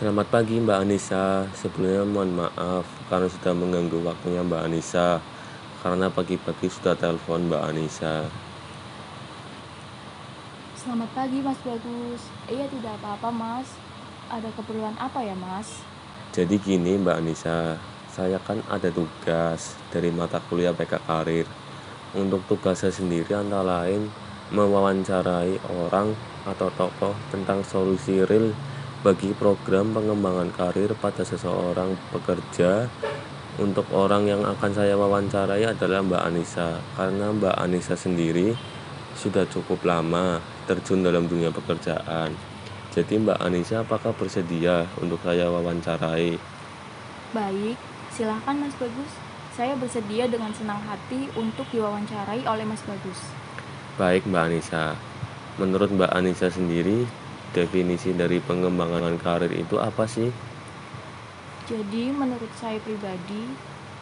Selamat pagi Mbak Anissa, sebelumnya mohon maaf karena sudah mengganggu waktunya Mbak Anissa, karena pagi-pagi sudah telepon Mbak Anissa. Selamat pagi Mas Bagus. Iya tidak apa-apa Mas. Ada keperluan apa ya Mas? Jadi gini Mbak Anissa, saya kan ada tugas dari mata kuliah PK Karir. Untuk tugas saya sendiri antara lain mewawancarai orang atau tokoh tentang solusi real bagi program pengembangan karir pada seseorang pekerja. Untuk orang yang akan saya wawancarai adalah Mbak Anissa, karena Mbak Anissa sendiri sudah cukup lama terjun dalam dunia pekerjaan. Jadi Mbak Anissa apakah bersedia untuk saya wawancarai? Baik, silahkan Mas Bagus. Saya bersedia dengan senang hati untuk diwawancarai oleh Mas Bagus. Baik Mbak Anissa, menurut Mbak Anissa sendiri, definisi dari pengembangan karir itu apa sih? Jadi menurut saya pribadi,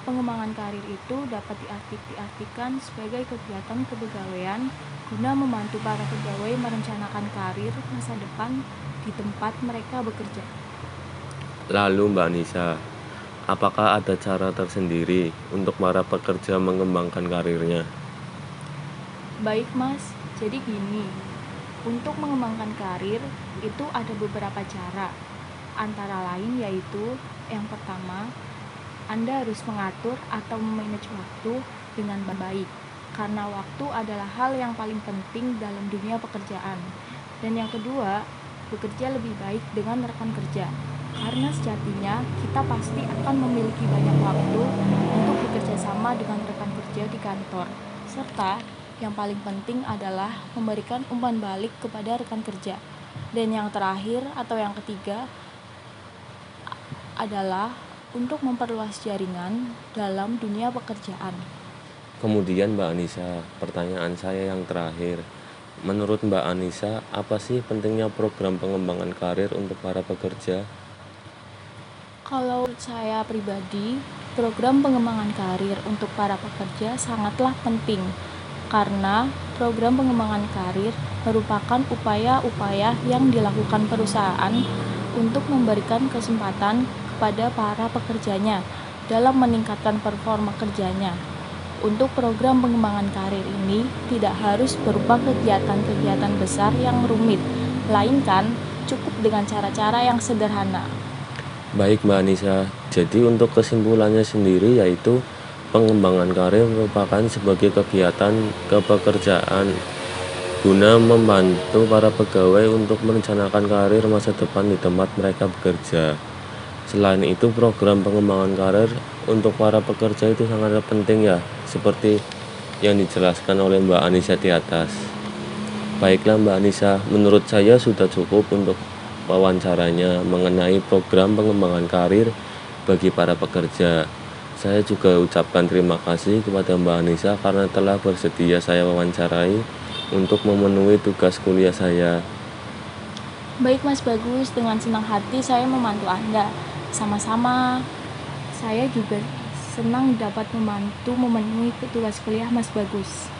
pengembangan karir itu dapat diartikan sebagai kegiatan kepegawaian guna membantu para pegawai merencanakan karir masa depan di tempat mereka bekerja. Lalu Mbak Anissa, apakah ada cara tersendiri untuk para pekerja mengembangkan karirnya? Baik Mas, jadi gini, untuk mengembangkan karir itu ada beberapa cara. Antara lain yaitu yang pertama, Anda harus mengatur atau memanage waktu dengan baik, karena waktu adalah hal yang paling penting dalam dunia pekerjaan. Dan yang kedua, bekerja lebih baik dengan rekan kerja, karena sejatinya kita pasti akan memiliki banyak waktu untuk bekerja sama dengan rekan kerja di kantor. Serta yang paling penting adalah memberikan umpan balik kepada rekan kerja. Dan yang terakhir atau yang ketiga adalah untuk memperluas jaringan dalam dunia pekerjaan. Kemudian Mbak Anissa, pertanyaan saya yang terakhir. Menurut Mbak Anissa, apa sih pentingnya program pengembangan karir untuk para pekerja? Kalau saya pribadi, program pengembangan karir untuk para pekerja sangatlah penting karena program pengembangan karir merupakan upaya-upaya yang dilakukan perusahaan untuk memberikan kesempatan kepada para pekerjanya dalam meningkatkan performa kerjanya. Untuk program pengembangan karir ini tidak harus berupa kegiatan-kegiatan besar yang rumit, melainkan cukup dengan cara-cara yang sederhana. Baik Mbak Anissa, jadi untuk kesimpulannya sendiri yaitu pengembangan karir merupakan sebagai kegiatan kepekerjaan guna membantu para pegawai untuk merencanakan karir masa depan di tempat mereka bekerja. Selain itu, program pengembangan karir untuk para pekerja itu sangat penting ya, seperti yang dijelaskan oleh Mbak Anissa di atas. Baiklah Mbak Anissa, menurut saya sudah cukup untuk wawancaranya mengenai program pengembangan karir bagi para pekerja. Saya juga ucapkan terima kasih kepada Mbak Anissa karena telah bersedia saya wawancarai untuk memenuhi tugas kuliah saya. Baik Mas Bagus, dengan senang hati saya membantu Anda. Sama-sama, saya juga senang dapat membantu memenuhi tugas kuliah Mas Bagus.